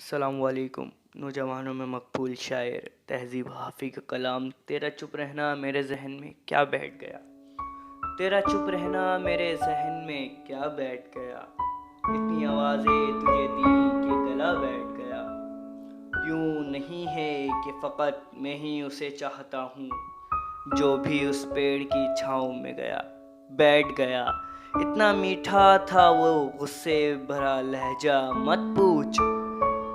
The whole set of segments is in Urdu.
السلام علیکم نوجوانوں میں مقبول شاعر تہذیب حافظ کا کلام تیرا چپ رہنا میرے ذہن میں کیا بیٹھ گیا، تیرا چپ رہنا میرے ذہن میں کیا بیٹھ گیا، اتنی آوازیں تجھے دی کہ گلا بیٹھ گیا، یوں نہیں ہے کہ فقط میں ہی اسے چاہتا ہوں، جو بھی اس پیڑ کی چھاؤں میں گیا بیٹھ گیا، اتنا میٹھا تھا وہ غصے بھرا لہجہ مت پوچھ،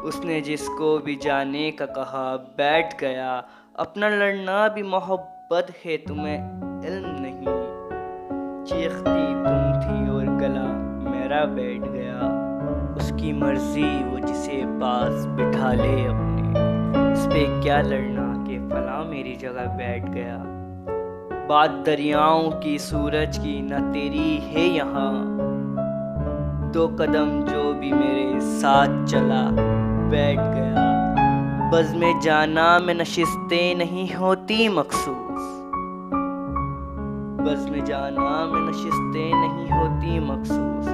اس نے جس کو بھی جانے کا کہا بیٹھ گیا، اپنا لڑنا بھی محبت ہے تمہیں علم نہیں، چیختی تم تھی اور گلا میرا بیٹھ گیا، اس کی مرضی وہ جسے پاس بٹھا لے اپنے، اس پہ کیا لڑنا کہ فلاں میری جگہ بیٹھ گیا، بات دریاؤں کی سورج کی نہ تیری ہے یہاں، دو قدم جو بھی میرے ساتھ چلا بیٹھ گیا، بزم جانا میں نشستیں نہیں ہوتی مخصوص، بزم جانا میں نشستیں نہیں ہوتی مخصوص،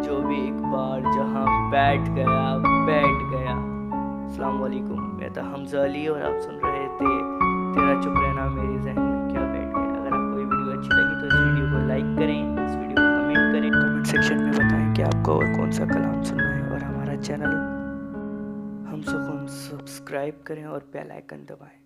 جو بھی ایک بار جہاں بیٹھ گیا بیٹھ گیا۔ السلام علیکم، میں تھا حمزہ علی اور آپ سن رہے تھے تیرا چپ رہنا میرے ذہن میں کیا بیٹھ گیا۔ اگر آپ کو یہ ویڈیو اچھی لگی تو اس ویڈیو کو لائک کریں، اس ویڈیو کو کمنٹ کریں، کمنٹ سیکشن میں بتائیں کہ آپ کو اور کون سا کلام سننا ہے، اور ہمارا چینل ہم سکون سبسکرائب کریں اور بیل آئیکن دبائیں۔